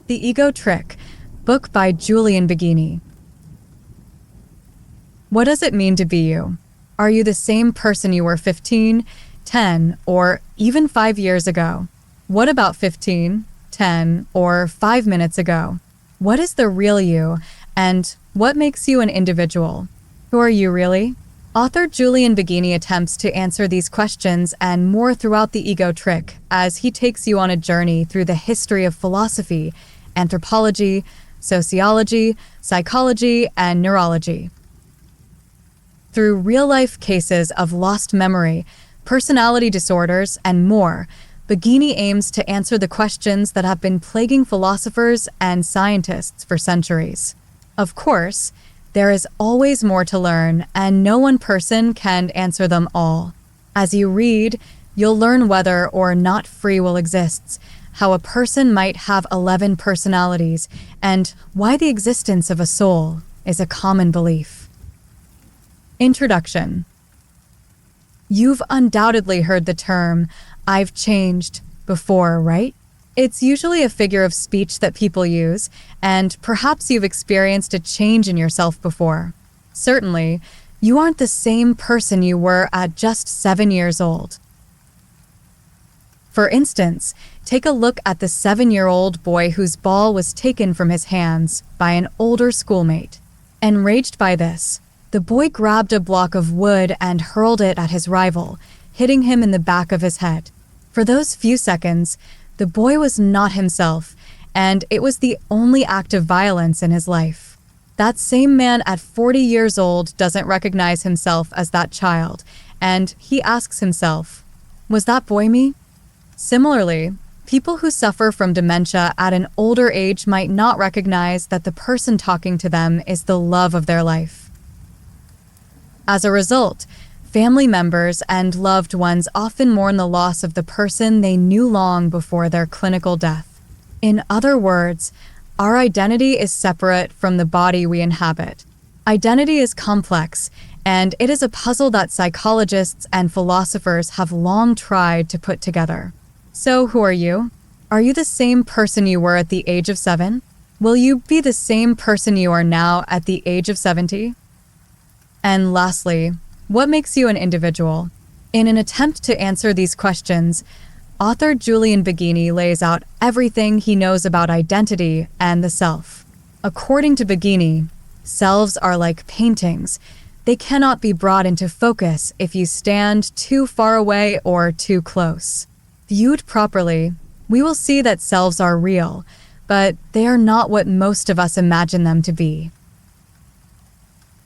The Ego Trick, book by Julian Baggini. What does it mean to be you? Are you the same person you were 15, 10, or even 5 years ago? What about 15, 10, or 5 minutes ago? What is the real you, and what makes you an individual? Who are you really? Author Julian Baggini attempts to answer these questions and more throughout The Ego Trick as he takes you on a journey through the history of philosophy, anthropology, sociology, psychology, and neurology. Through real-life cases of lost memory, personality disorders, and more, Baggini aims to answer the questions that have been plaguing philosophers and scientists for centuries. Of course, there is always more to learn, and no one person can answer them all. As you read, you'll learn whether or not free will exists, how a person might have 11 personalities, and why the existence of a soul is a common belief. Introduction. You've undoubtedly heard the term, "I've changed," before, right? It's usually a figure of speech that people use, and perhaps you've experienced a change in yourself before. Certainly, you aren't the same person you were at just 7 years old. For instance, take a look at the 7-year-old boy whose ball was taken from his hands by an older schoolmate. Enraged by this, the boy grabbed a block of wood and hurled it at his rival, hitting him in the back of his head. For those few seconds, the boy was not himself, and it was the only act of violence in his life. That same man at 40 years old doesn't recognize himself as that child, and he asks himself, "Was that boy me?" Similarly, people who suffer from dementia at an older age might not recognize that the person talking to them is the love of their life. As a result, family members and loved ones often mourn the loss of the person they knew long before their clinical death. In other words, our identity is separate from the body we inhabit. Identity is complex, and it is a puzzle that psychologists and philosophers have long tried to put together. So, who are you? Are you the same person you were at the age of 7? Will you be the same person you are now at the age of 70? And lastly, what makes you an individual? In an attempt to answer these questions, author Julian Baggini lays out everything he knows about identity and the self. According to Baggini, selves are like paintings. They cannot be brought into focus if you stand too far away or too close. Viewed properly, we will see that selves are real, but they are not what most of us imagine them to be.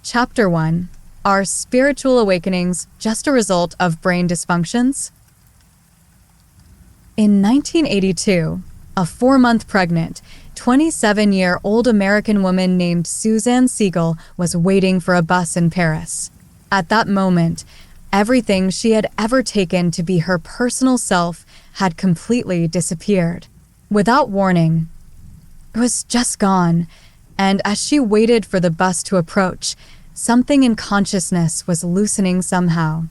Chapter 1. Are spiritual awakenings just a result of brain dysfunctions? In 1982, a 4-month pregnant, 27-year-old American woman named Suzanne Siegel was waiting for a bus in Paris. At that moment, everything she had ever taken to be her personal self had completely disappeared. Without warning, it was just gone, and as she waited for the bus to approach, something in consciousness was loosening somehow.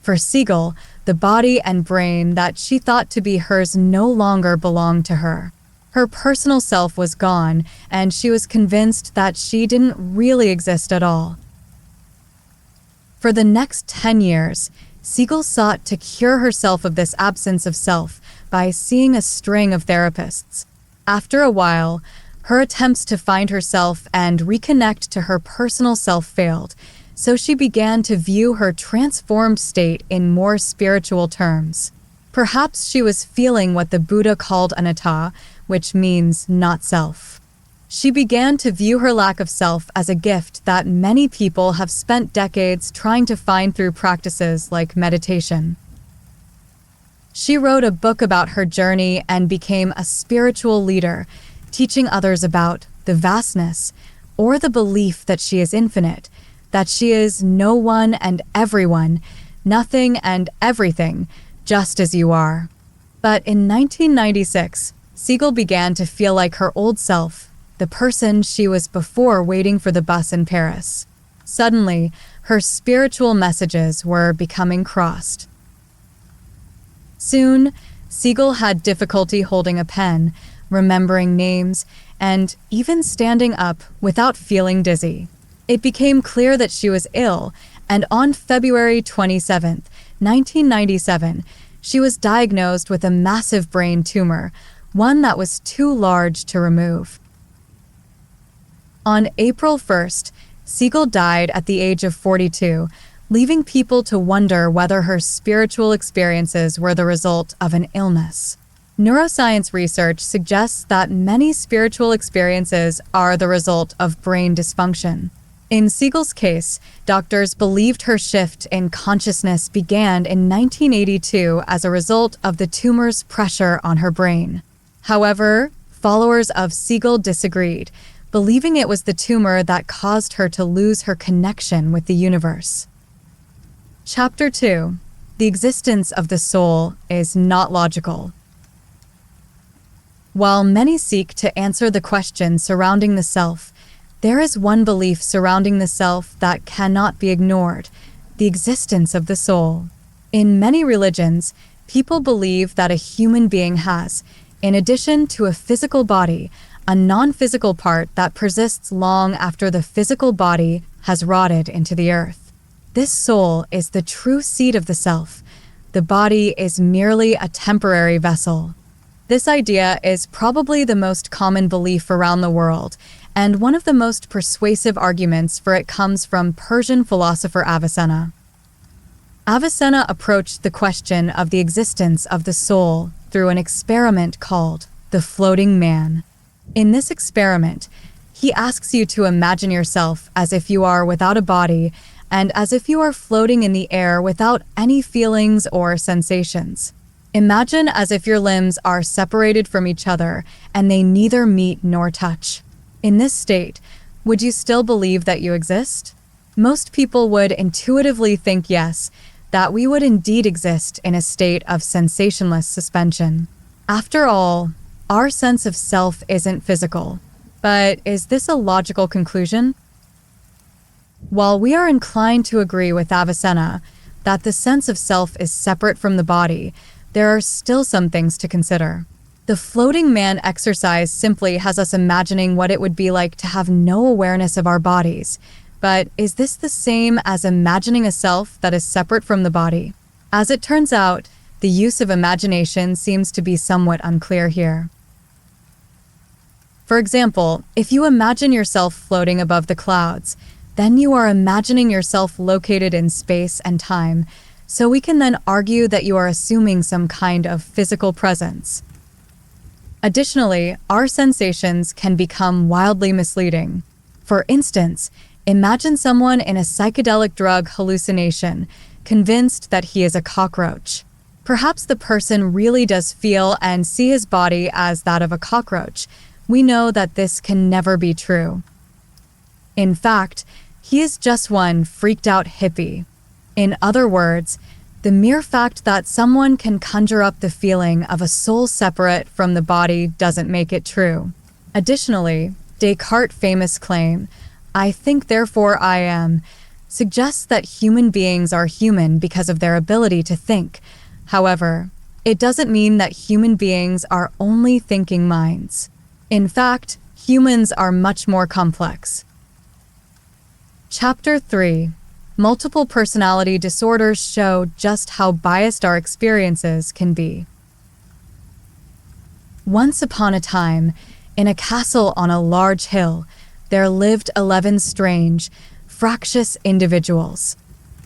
For Siegel, the body and brain that she thought to be hers no longer belonged to her. Her personal self was gone, and she was convinced that she didn't really exist at all. For the next 10 years, Siegel sought to cure herself of this absence of self by seeing a string of therapists. After a while, her attempts to find herself and reconnect to her personal self failed, so she began to view her transformed state in more spiritual terms. Perhaps she was feeling what the Buddha called anatta, which means not self. She began to view her lack of self as a gift that many people have spent decades trying to find through practices like meditation. She wrote a book about her journey and became a spiritual leader, teaching others about the vastness, or the belief that she is infinite, that she is no one and everyone, nothing and everything, just as you are. But in 1996, Siegel began to feel like her old self, the person she was before waiting for the bus in Paris. Suddenly, her spiritual messages were becoming crossed. Soon, Siegel had difficulty holding a pen, remembering names, and even standing up without feeling dizzy. It became clear that she was ill, and on February 27, 1997, she was diagnosed with a massive brain tumor, one that was too large to remove. On April 1st, Siegel died at the age of 42, leaving people to wonder whether her spiritual experiences were the result of an illness. Neuroscience research suggests that many spiritual experiences are the result of brain dysfunction. In Siegel's case, doctors believed her shift in consciousness began in 1982 as a result of the tumor's pressure on her brain. However, followers of Siegel disagreed, believing it was the tumor that caused her to lose her connection with the universe. Chapter 2. The existence of the soul is not logical. While many seek to answer the question surrounding the self, there is one belief surrounding the self that cannot be ignored: the existence of the soul. In many religions, people believe that a human being has, in addition to a physical body, a non-physical part that persists long after the physical body has rotted into the earth. This soul is the true seat of the self. The body is merely a temporary vessel. This idea is probably the most common belief around the world, and one of the most persuasive arguments for it comes from Persian philosopher Avicenna. Avicenna approached the question of the existence of the soul through an experiment called the floating man. In this experiment, he asks you to imagine yourself as if you are without a body and as if you are floating in the air without any feelings or sensations. Imagine as if your limbs are separated from each other and they neither meet nor touch. In this state, would you still believe that you exist? Most people would intuitively think yes, that we would indeed exist in a state of sensationless suspension. After all, our sense of self isn't physical. But is this a logical conclusion? While we are inclined to agree with Avicenna that the sense of self is separate from the body, there are still some things to consider. The floating man exercise simply has us imagining what it would be like to have no awareness of our bodies. But is this the same as imagining a self that is separate from the body? As it turns out, the use of imagination seems to be somewhat unclear here. For example, if you imagine yourself floating above the clouds, then you are imagining yourself located in space and time, so we can then argue that you are assuming some kind of physical presence. Additionally, our sensations can become wildly misleading. For instance, imagine someone in a psychedelic drug hallucination, convinced that he is a cockroach. Perhaps the person really does feel and see his body as that of a cockroach. We know that this can never be true. In fact, he is just one freaked out hippie. In other words, the mere fact that someone can conjure up the feeling of a soul separate from the body doesn't make it true. Additionally, Descartes' famous claim, "I think, therefore I am," suggests that human beings are human because of their ability to think. However, it doesn't mean that human beings are only thinking minds. In fact, humans are much more complex. Chapter 3. Multiple personality disorders show just how biased our experiences can be. Once upon a time, in a castle on a large hill, there lived 11 strange, fractious individuals.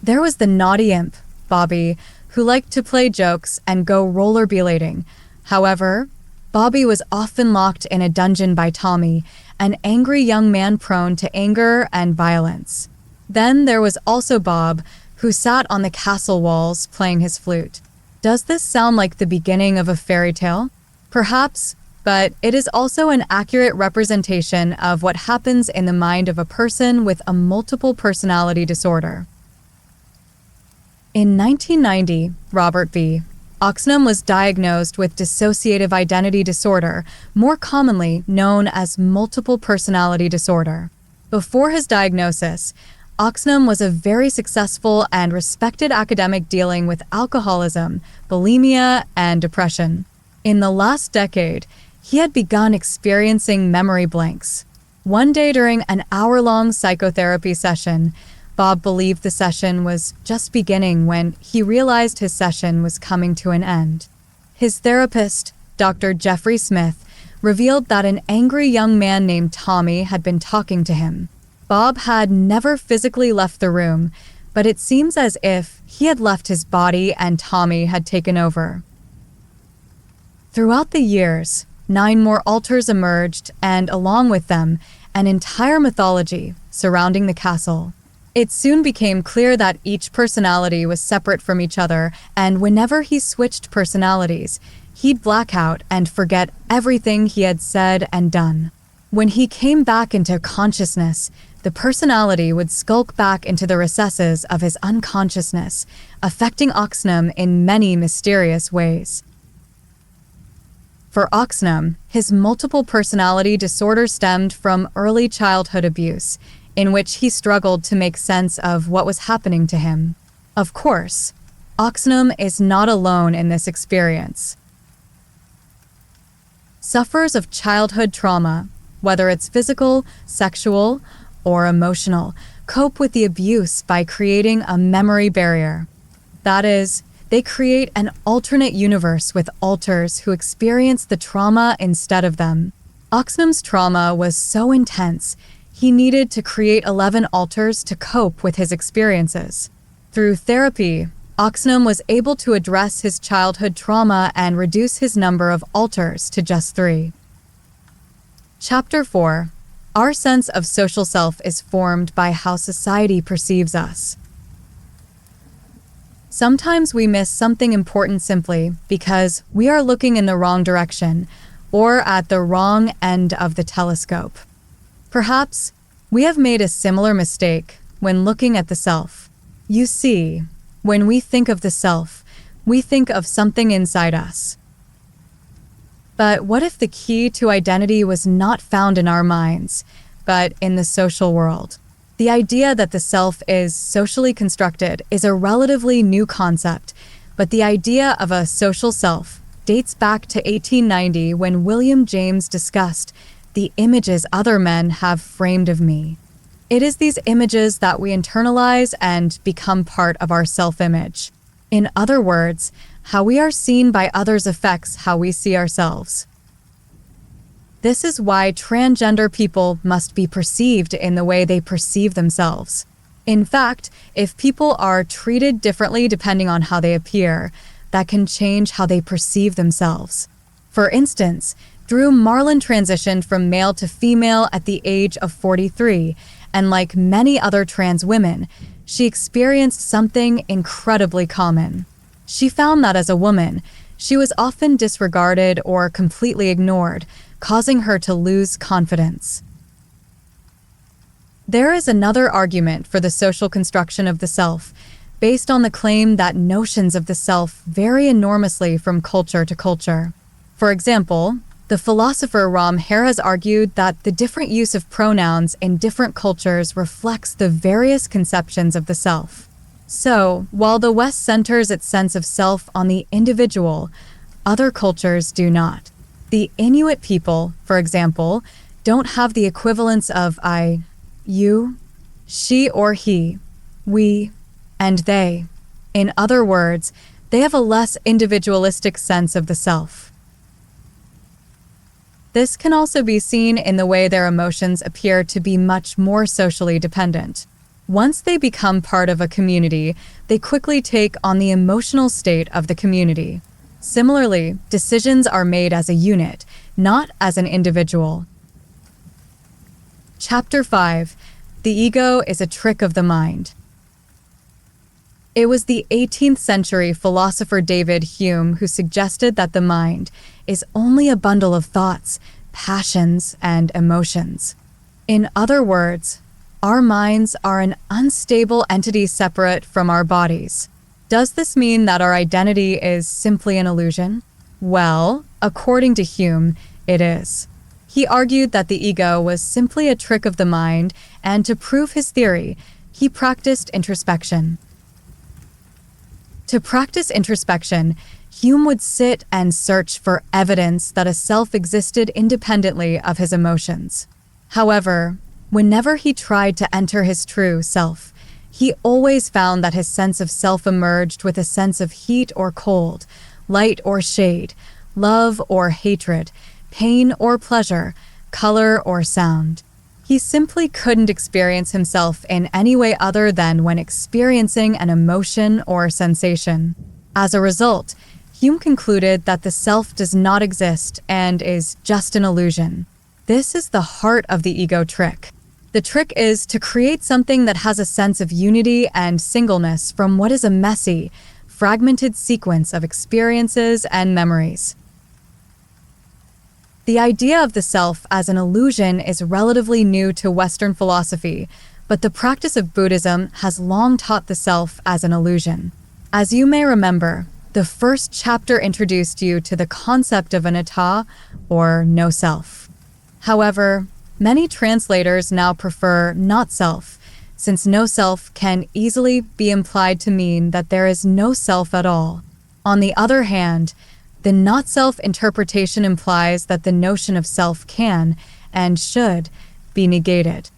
There was the naughty imp, Bobby, who liked to play jokes and go rollerblading. However, Bobby was often locked in a dungeon by Tommy, an angry young man prone to anger and violence. Then there was also Bob, who sat on the castle walls playing his flute. Does this sound like the beginning of a fairy tale? Perhaps, but it is also an accurate representation of what happens in the mind of a person with a multiple personality disorder. In 1990, Robert B. Oxnam was diagnosed with dissociative identity disorder, more commonly known as multiple personality disorder. Before his diagnosis, Oxnam was a very successful and respected academic dealing with alcoholism, bulimia, and depression. In the last decade, he had begun experiencing memory blanks. One day during an hour-long psychotherapy session, Bob believed the session was just beginning when he realized his session was coming to an end. His therapist, Dr. Jeffrey Smith, revealed that an angry young man named Tommy had been talking to him. Bob had never physically left the room, but it seems as if he had left his body and Tommy had taken over. Throughout the years, 9 more altars emerged, and along with them, an entire mythology surrounding the castle. It soon became clear that each personality was separate from each other, and whenever he switched personalities, he'd black out and forget everything he had said and done. When he came back into consciousness, the personality would skulk back into the recesses of his unconsciousness, affecting Oxnam in many mysterious ways. For Oxnam, his multiple personality disorder stemmed from early childhood abuse, in which he struggled to make sense of what was happening to him. Of course, Oxnam is not alone in this experience. Sufferers of childhood trauma, whether it's physical, sexual, or emotional, cope with the abuse by creating a memory barrier. That is, they create an alternate universe with alters who experience the trauma instead of them. Oxnam's trauma was so intense, he needed to create 11 alters to cope with his experiences. Through therapy, Oxnam was able to address his childhood trauma and reduce his number of alters to just 3. Chapter 4. Our sense of social self is formed by how society perceives us. Sometimes we miss something important simply because we are looking in the wrong direction or at the wrong end of the telescope. Perhaps we have made a similar mistake when looking at the self. You see, when we think of the self, we think of something inside us. But what if the key to identity was not found in our minds, but in the social world? The idea that the self is socially constructed is a relatively new concept, but the idea of a social self dates back to 1890 when William James discussed the images other men have framed of me. It is these images that we internalize and become part of our self-image. In other words, how we are seen by others affects how we see ourselves. This is why transgender people must be perceived in the way they perceive themselves. In fact, if people are treated differently depending on how they appear, that can change how they perceive themselves. For instance, Drew Marlin transitioned from male to female at the age of 43, and like many other trans women, she experienced something incredibly common. She found that as a woman, she was often disregarded or completely ignored, causing her to lose confidence. There is another argument for the social construction of the self, based on the claim that notions of the self vary enormously from culture to culture. For example, the philosopher Ram Hare has argued that the different use of pronouns in different cultures reflects the various conceptions of the self. So, while the West centers its sense of self on the individual, other cultures do not. The Inuit people, for example, don't have the equivalents of I, you, she or he, we, and they. In other words, they have a less individualistic sense of the self. This can also be seen in the way their emotions appear to be much more socially dependent. Once they become part of a community, they quickly take on the emotional state of the community. Similarly, decisions are made as a unit, not as an individual. Chapter 5. The ego is a trick of the mind. It was the 18th century philosopher David Hume who suggested that the mind is only a bundle of thoughts, passions, and emotions. In other words, our minds are an unstable entity separate from our bodies. Does this mean that our identity is simply an illusion? Well, according to Hume, it is. He argued that the ego was simply a trick of the mind, and to prove his theory, he practiced introspection. To practice introspection, Hume would sit and search for evidence that a self existed independently of his emotions. However, whenever he tried to enter his true self, he always found that his sense of self emerged with a sense of heat or cold, light or shade, love or hatred, pain or pleasure, color or sound. He simply couldn't experience himself in any way other than when experiencing an emotion or sensation. As a result, Hume concluded that the self does not exist and is just an illusion. This is the heart of the ego trick. The trick is to create something that has a sense of unity and singleness from what is a messy, fragmented sequence of experiences and memories. The idea of the self as an illusion is relatively new to Western philosophy, but the practice of Buddhism has long taught the self as an illusion. As you may remember, the first chapter introduced you to the concept of anatta, or no self. However, many translators now prefer not self, since no self can easily be implied to mean that there is no self at all. On the other hand, the not-self interpretation implies that the notion of self can, and should, be negated.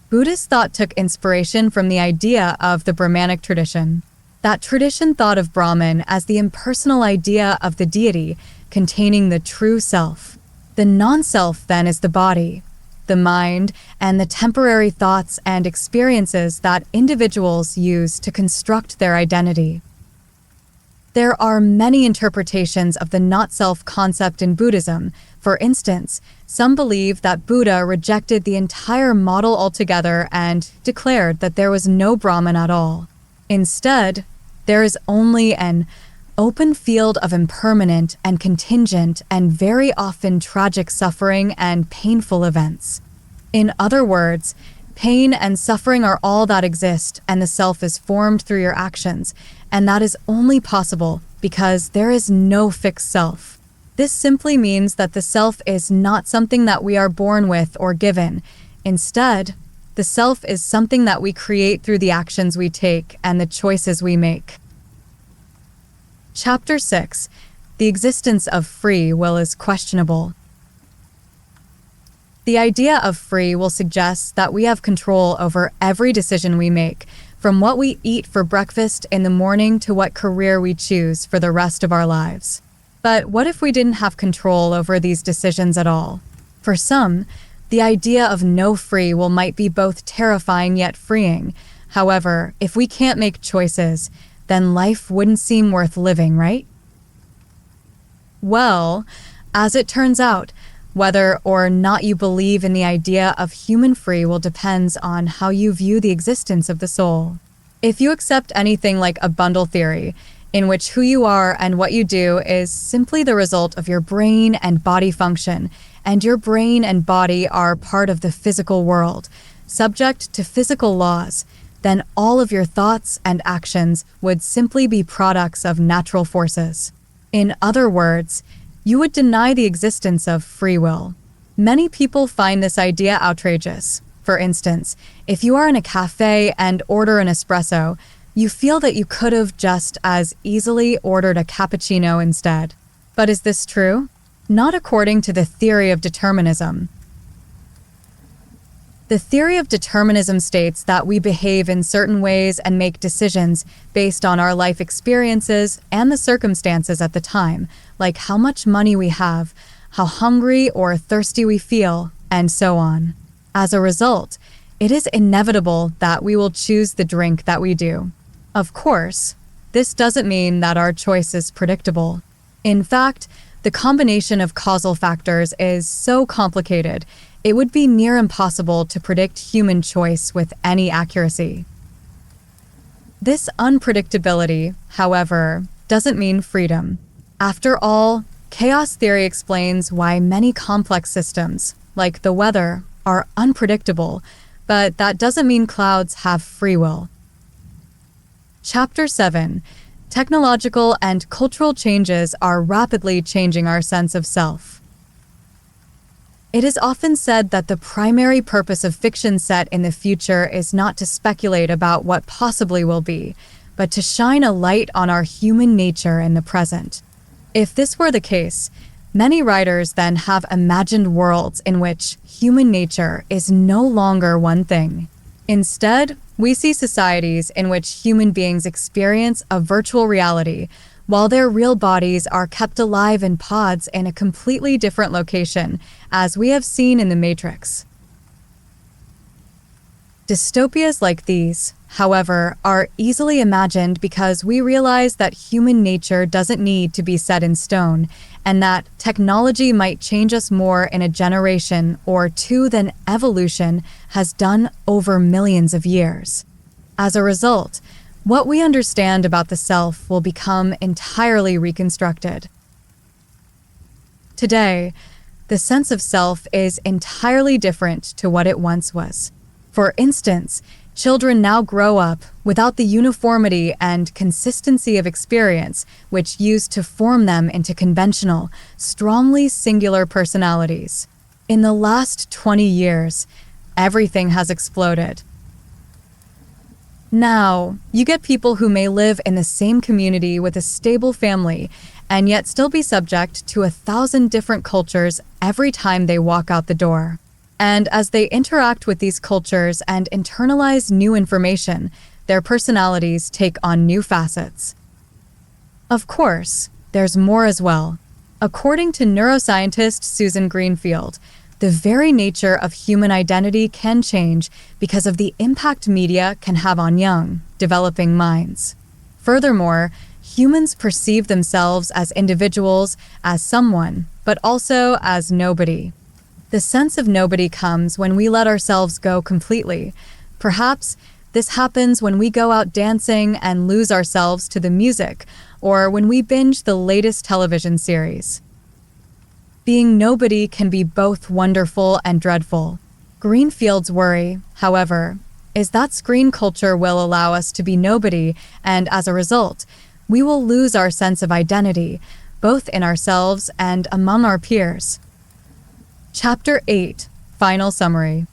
Buddhist thought took inspiration from the idea of the Brahmanic tradition. That tradition thought of Brahman as the impersonal idea of the deity containing the true self. The non-self then is the body, the mind, and the temporary thoughts and experiences that individuals use to construct their identity. There are many interpretations of the not-self concept in Buddhism. For instance, some believe that Buddha rejected the entire model altogether and declared that there was no Brahman at all. Instead, there is only an open field of impermanent and contingent and very often tragic suffering and painful events. In other words, pain and suffering are all that exist, and the self is formed through your actions, and that is only possible because there is no fixed self. This simply means that the self is not something that we are born with or given. Instead, the self is something that we create through the actions we take and the choices we make. Chapter 6. The existence of free will is questionable. The idea of free will suggests that we have control over every decision we make, from what we eat for breakfast in the morning to what career we choose for the rest of our lives. But what if we didn't have control over these decisions at all? For some, the idea of no free will might be both terrifying yet freeing. However, if we can't make choices, then life wouldn't seem worth living, right? Well, as it turns out, whether or not you believe in the idea of human free will depends on how you view the existence of the soul. If you accept anything like a bundle theory, in which who you are and what you do is simply the result of your brain and body function, and your brain and body are part of the physical world, subject to physical laws, then all of your thoughts and actions would simply be products of natural forces. In other words, you would deny the existence of free will. Many people find this idea outrageous. For instance, if you are in a cafe and order an espresso, you feel that you could have just as easily ordered a cappuccino instead. But is this true? Not according to the theory of determinism. The theory of determinism states that we behave in certain ways and make decisions based on our life experiences and the circumstances at the time, like how much money we have, how hungry or thirsty we feel, and so on. As a result, it is inevitable that we will choose the drink that we do. Of course, this doesn't mean that our choice is predictable. In fact, the combination of causal factors is so complicated, it would be near impossible to predict human choice with any accuracy. This unpredictability, however, doesn't mean freedom. After all, chaos theory explains why many complex systems, like the weather, are unpredictable, but that doesn't mean clouds have free will. Chapter 7. Technological and cultural changes are rapidly changing our sense of self. It is often said that the primary purpose of fiction set in the future is not to speculate about what possibly will be, but to shine a light on our human nature in the present. If this were the case, many writers then have imagined worlds in which human nature is no longer one thing. Instead, we see societies in which human beings experience a virtual reality, while their real bodies are kept alive in pods in a completely different location, as we have seen in The Matrix. Dystopias like these, however, are easily imagined because we realize that human nature doesn't need to be set in stone, and that technology might change us more in a generation or two than evolution has done over millions of years. As a result, what we understand about the self will become entirely reconstructed. Today, the sense of self is entirely different to what it once was. For instance, children now grow up without the uniformity and consistency of experience which used to form them into conventional, strongly singular personalities. In the last 20 years, everything has exploded. Now, you get people who may live in the same community with a stable family and yet still be subject to 1,000 different cultures every time they walk out the door. And as they interact with these cultures and internalize new information, their personalities take on new facets. Of course, there's more as well. According to neuroscientist Susan Greenfield, the very nature of human identity can change because of the impact media can have on young, developing minds. Furthermore, humans perceive themselves as individuals, as someone, but also as nobody. The sense of nobody comes when we let ourselves go completely. Perhaps this happens when we go out dancing and lose ourselves to the music, or when we binge the latest television series. Being nobody can be both wonderful and dreadful. Greenfield's worry, however, is that screen culture will allow us to be nobody, and as a result, we will lose our sense of identity, both in ourselves and among our peers. Chapter 8, Final Summary.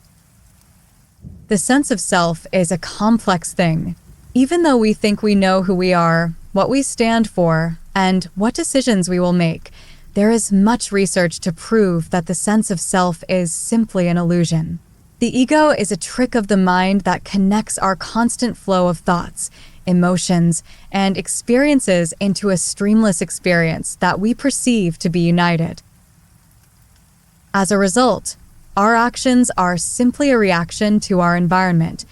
The sense of self is a complex thing. Even though we think we know who we are, what we stand for, and what decisions we will make, there is much research to prove that the sense of self is simply an illusion. The ego is a trick of the mind that connects our constant flow of thoughts, emotions, and experiences into a streamless experience that we perceive to be united. As a result, our actions are simply a reaction to our environment,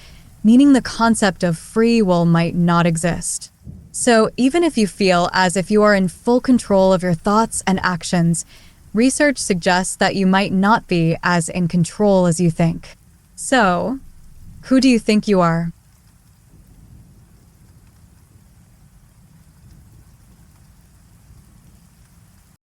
meaning the concept of free will might not exist. So even if you feel as if you are in full control of your thoughts and actions, research suggests that you might not be as in control as you think. So, who do you think you are?